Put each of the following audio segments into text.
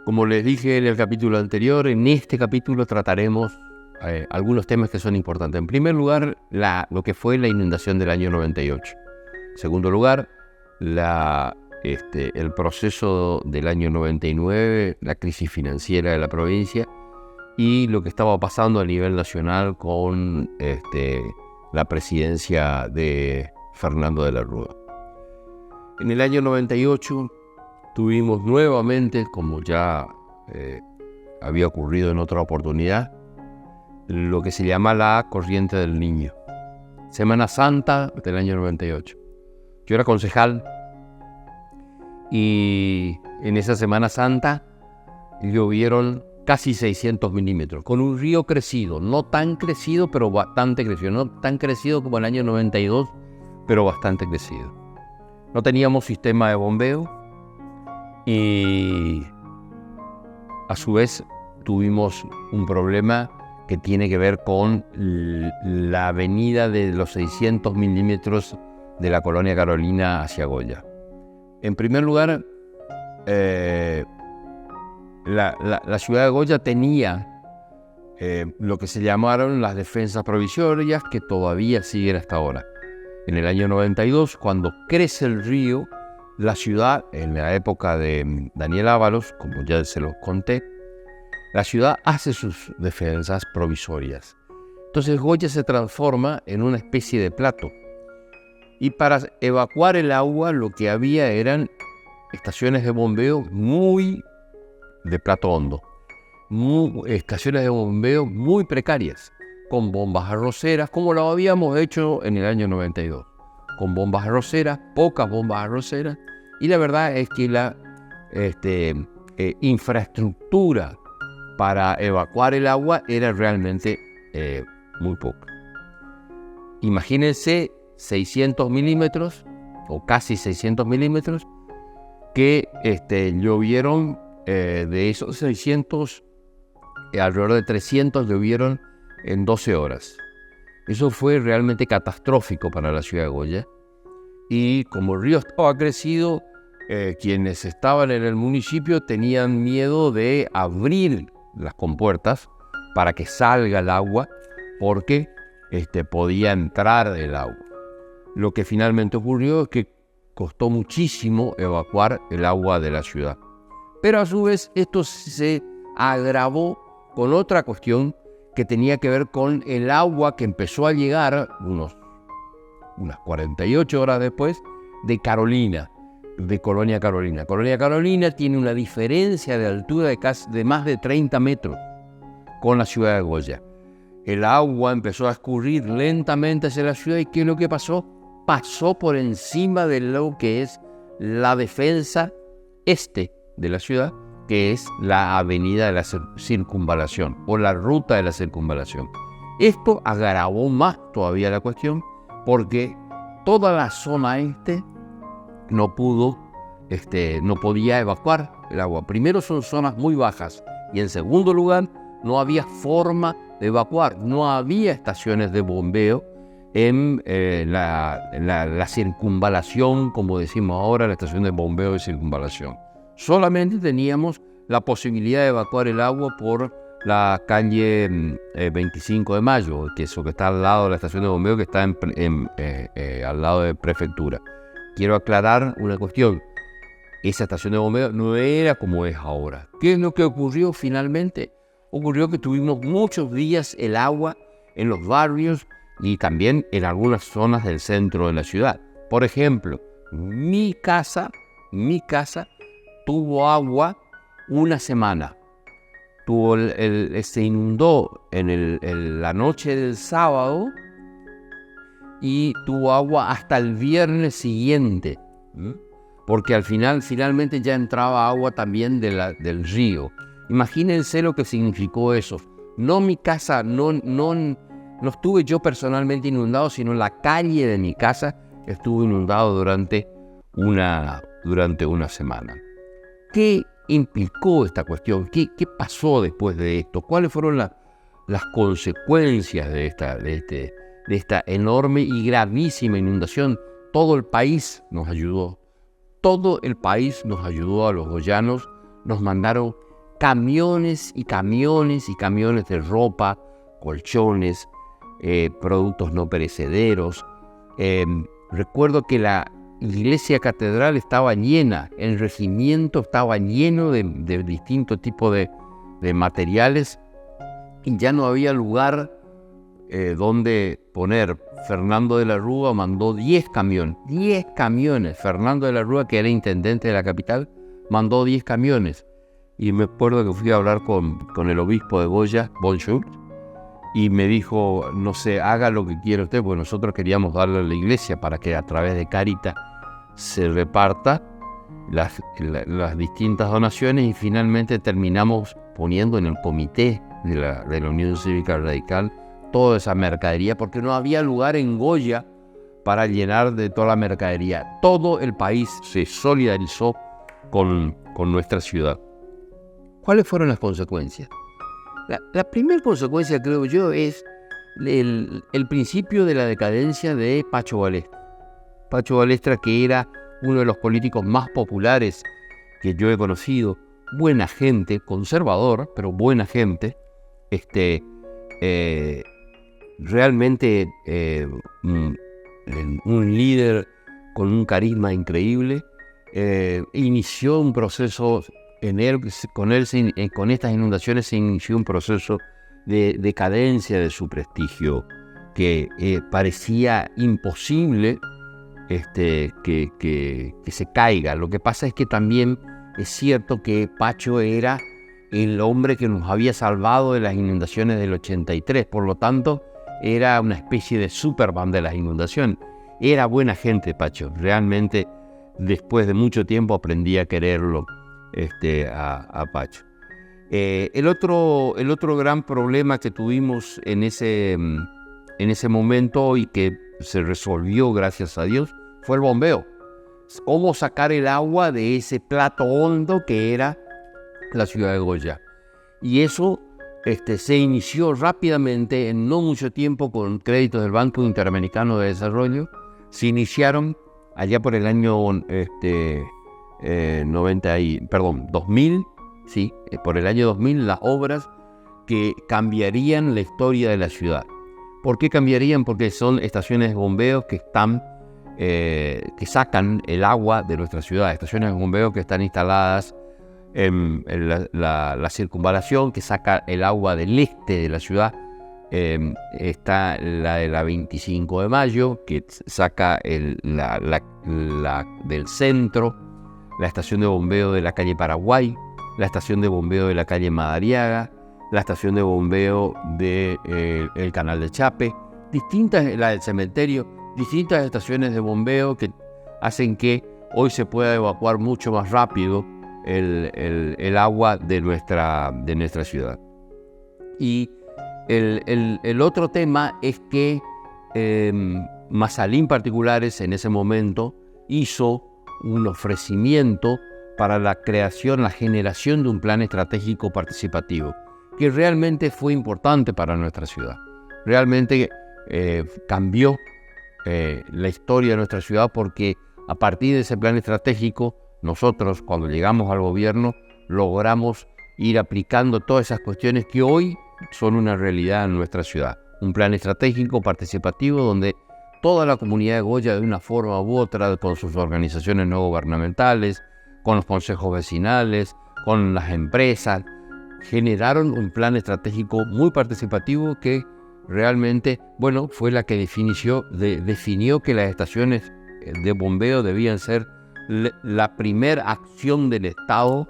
Como les dije en el capítulo anterior, en este capítulo trataremos algunos temas que son importantes. En primer lugar, lo que fue la inundación del año 98. En segundo lugar, el proceso del año 99, la crisis financiera de la provincia y lo que estaba pasando a nivel nacional con la presidencia de Fernando de la Rúa. En el año 98 tuvimos nuevamente, como ya había ocurrido en otra oportunidad, lo que se llama la corriente del Niño. Semana Santa del año 98. Yo era concejal y en esa Semana Santa llovieron casi 600 milímetros, con un río crecido, no tan crecido, pero bastante crecido, no tan crecido como el año 92, pero bastante crecido. No teníamos sistema de bombeo y a su vez tuvimos un problema que tiene que ver con la avenida de los 600 milímetros de la colonia Carolina hacia Goya. En primer lugar, la ciudad de Goya tenía lo que se llamaron las defensas provisorias, que todavía siguen hasta ahora. En el año 92, cuando crece el río, la ciudad, en la época de Daniel Ábalos, como ya se los conté, la ciudad hace sus defensas provisorias. Entonces Goya se transforma en una especie de plato. Y para evacuar el agua lo que había eran estaciones de bombeo muy de plato hondo. Estaciones de bombeo muy precarias, con bombas arroceras, como lo habíamos hecho en el año 92. Con bombas arroceras, pocas bombas arroceras. Y la verdad es que la infraestructura para evacuar el agua era realmente muy poca. Imagínense 600 milímetros, o casi 600 milímetros, que llovieron de esos 600, alrededor de 300 llovieron en 12 horas. Eso fue realmente catastrófico para la ciudad de Goya. Y como el río estaba crecido, quienes estaban en el municipio tenían miedo de abrir las compuertas para que salga el agua, porque podía entrar el agua. Lo que finalmente ocurrió es que costó muchísimo evacuar el agua de la ciudad. Pero a su vez esto se agravó con otra cuestión que tenía que ver con el agua que empezó a llegar unas 48 horas después de Carolina, de Colonia Carolina. Colonia Carolina tiene una diferencia de altura de más de 30 metros con la ciudad de Goya. El agua empezó a escurrir lentamente hacia la ciudad y ¿qué es lo que pasó? Pasó por encima de lo que es la defensa de la ciudad, que es la avenida de la circunvalación o la ruta de la circunvalación. Esto agravó más todavía la cuestión porque toda la zona no podía evacuar el agua. Primero, son zonas muy bajas y en segundo lugar no había forma de evacuar, no había estaciones de bombeo en la circunvalación, como decimos ahora, la estación de bombeo de circunvalación. Solamente teníamos la posibilidad de evacuar el agua por la calle 25 de Mayo, que es lo que está al lado de la estación de bombeo, que está al lado de prefectura. Quiero aclarar una cuestión. Esa estación de bombeo no era como es ahora. ¿Qué es lo que ocurrió finalmente? Ocurrió que tuvimos muchos días el agua en los barrios y también en algunas zonas del centro de la ciudad. Por ejemplo, mi casa tuvo agua una semana. Se inundó en la noche del sábado y tuvo agua hasta el viernes siguiente, porque finalmente ya entraba agua también del río. Imagínense lo que significó eso. No mi casa, no estuve yo personalmente inundado, sino la calle de mi casa estuvo inundado durante una semana. ¿Qué implicó esta cuestión? ¿Qué pasó después de esto? ¿Cuáles fueron las consecuencias de esta enorme y gravísima inundación? Todo el país nos ayudó. Todo el país nos ayudó a los goyanos. Nos mandaron camiones y camiones y camiones de ropa, colchones, productos no perecederos. Recuerdo que la iglesia catedral estaba llena, el regimiento estaba lleno de distintos tipos de materiales y ya no había lugar donde poner. Fernando de la Rúa mandó 10 camiones. Fernando de la Rúa, que era intendente de la capital, mandó 10 camiones. Y me acuerdo que fui a hablar con el obispo de Goya, Bonjour, y me dijo, no sé, haga lo que quiera usted, porque nosotros queríamos darle a la iglesia para que a través de Caritas se reparta las distintas donaciones, y finalmente terminamos poniendo en el comité de la Unión Cívica Radical toda esa mercadería, porque no había lugar en Goya para llenar de toda la mercadería. Todo el país se solidarizó con nuestra ciudad. ¿Cuáles fueron las consecuencias? La primera consecuencia, creo yo, es el principio de la decadencia de Pacho Balestra. Pacho Balestra, que era uno de los políticos más populares que yo he conocido, buena gente, conservador, pero buena gente, realmente un líder con un carisma increíble. Inició un proceso con estas inundaciones se inició un proceso de decadencia de su prestigio que parecía imposible que se caiga. Lo que pasa es que también es cierto que Pacho era el hombre que nos había salvado de las inundaciones del 83, por lo tanto era una especie de Superman de las inundaciones. Era buena gente Pacho, realmente después de mucho tiempo aprendí a quererlo a Pacho. El otro gran problema que tuvimos en ese momento y que se resolvió gracias a Dios fue el bombeo. Cómo sacar el agua de ese plato hondo que era la ciudad de Goya. Y eso se inició rápidamente, en no mucho tiempo, con créditos del Banco Interamericano de Desarrollo. Se iniciaron allá por el año 2000, sí, por el año 2000, las obras que cambiarían la historia de la ciudad. ¿Por qué cambiarían? Porque son estaciones de bombeo que sacan el agua de nuestra ciudad, estaciones de bombeo que están instaladas en la circunvalación, que saca el agua del este de la ciudad. Está la de la 25 de Mayo, que saca del centro, la estación de bombeo de la calle Paraguay, la estación de bombeo de la calle Madariaga, la estación de bombeo del Canal de Chape, la del cementerio, distintas estaciones de bombeo que hacen que hoy se pueda evacuar mucho más rápido el agua de nuestra ciudad. Y el otro tema es que Masalín Particulares en ese momento hizo un ofrecimiento para la generación de un plan estratégico participativo, que realmente fue importante para nuestra ciudad. Realmente cambió la historia de nuestra ciudad, porque a partir de ese plan estratégico, nosotros, cuando llegamos al gobierno, logramos ir aplicando todas esas cuestiones que hoy son una realidad en nuestra ciudad. Un plan estratégico participativo donde toda la comunidad de Goya, de una forma u otra, con sus organizaciones no gubernamentales, con los consejos vecinales, con las empresas, generaron un plan estratégico muy participativo que realmente, fue la que definió que las estaciones de bombeo debían ser la primera acción del Estado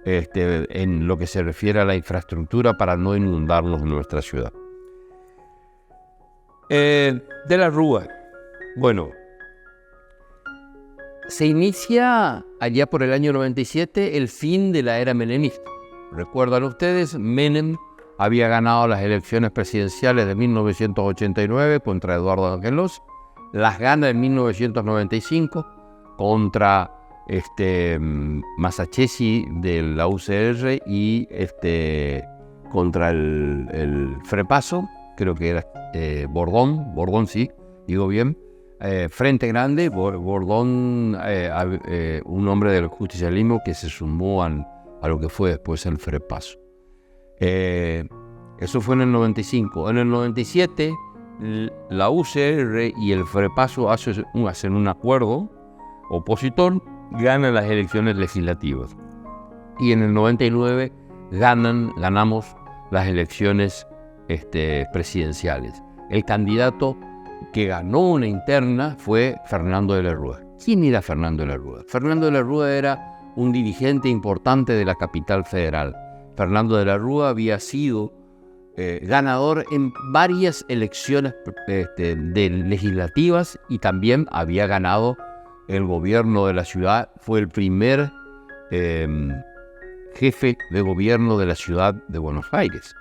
en lo que se refiere a la infraestructura para no inundarnos en nuestra ciudad. De la Rúa, se inicia allá por el año 97 el fin de la era menemista. Recuerdan ustedes, Menem había ganado las elecciones presidenciales de 1989 contra Eduardo Angelos, las gana en 1995 contra Masachesi de la UCR y contra el Frepaso, creo que era Bordón, sí, digo bien, Frente Grande, Bordón, un hombre del justicialismo que se sumó a lo que fue después el FREPASO. Eso fue en el 95. En el 97, la UCR y el FREPASO hacen un acuerdo opositor, ganan las elecciones legislativas. Y en el 99 ganamos las elecciones presidenciales. El candidato que ganó una interna fue Fernando de la Rúa. ¿Quién era Fernando de la Rúa? Fernando de la Rúa era un dirigente importante de la capital federal. Fernando de la Rúa había sido ganador en varias elecciones legislativas y también había ganado el gobierno de la ciudad. Fue el primer jefe de gobierno de la ciudad de Buenos Aires.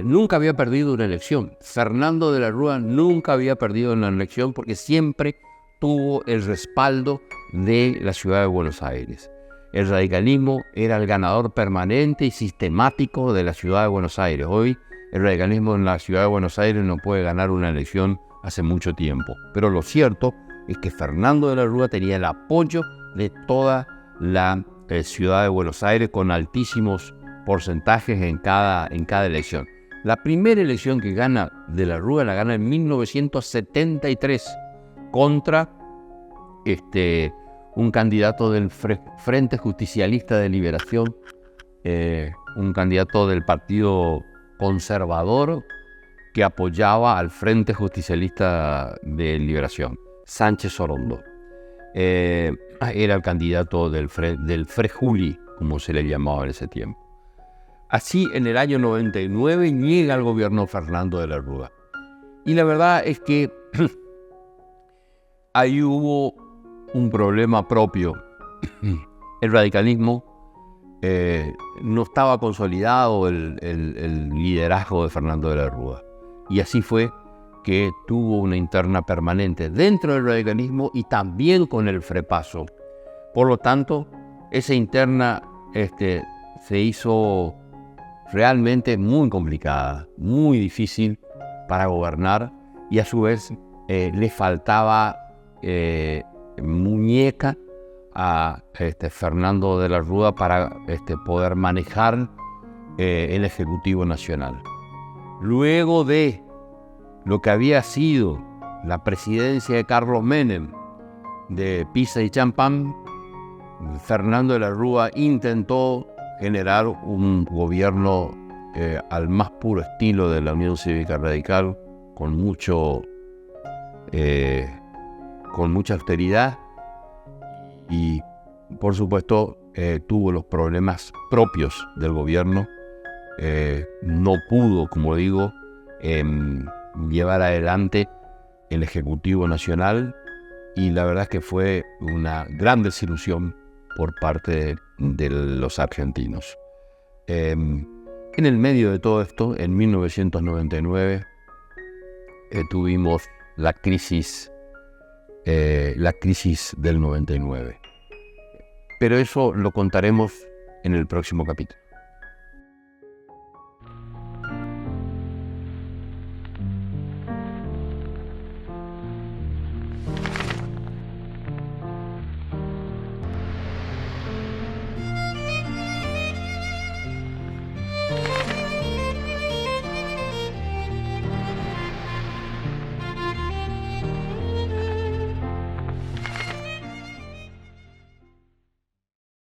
Nunca había perdido una elección. Fernando de la Rúa nunca había perdido una elección porque siempre tuvo el respaldo de la ciudad de Buenos Aires. El radicalismo era el ganador permanente y sistemático de la ciudad de Buenos Aires. Hoy el radicalismo en la ciudad de Buenos Aires no puede ganar una elección hace mucho tiempo. Pero lo cierto es que Fernando de la Rúa tenía el apoyo de toda la ciudad de Buenos Aires con altísimos porcentajes en cada elección. La primera elección que gana de la Rúa la gana en 1973 contra un candidato del Frente Justicialista de Liberación, un candidato del Partido Conservador que apoyaba al Frente Justicialista de Liberación, Sánchez Orondo. Era el candidato del Frejuli, como se le llamaba en ese tiempo. Así, en el año 99 llega al gobierno Fernando de la Rúa. Y la verdad es que ahí hubo un problema propio. El radicalismo no estaba consolidado el liderazgo de Fernando de la Rúa. Y así fue que tuvo una interna permanente dentro del radicalismo y también con el FREPASO. Por lo tanto, esa interna se hizo realmente muy complicada, muy difícil para gobernar, y a su vez le faltaba muñeca a Fernando de la Rúa para poder manejar el Ejecutivo Nacional. Luego de lo que había sido la presidencia de Carlos Menem, de pizza y champán, Fernando de la Rúa intentó generar un gobierno al más puro estilo de la Unión Cívica Radical, con mucha austeridad y, por supuesto, tuvo los problemas propios del gobierno. No pudo, como digo, llevar adelante el Ejecutivo Nacional, y la verdad es que fue una gran desilusión por parte de los argentinos. En el medio de todo esto, en 1999, tuvimos la crisis del 99. Pero eso lo contaremos en el próximo capítulo.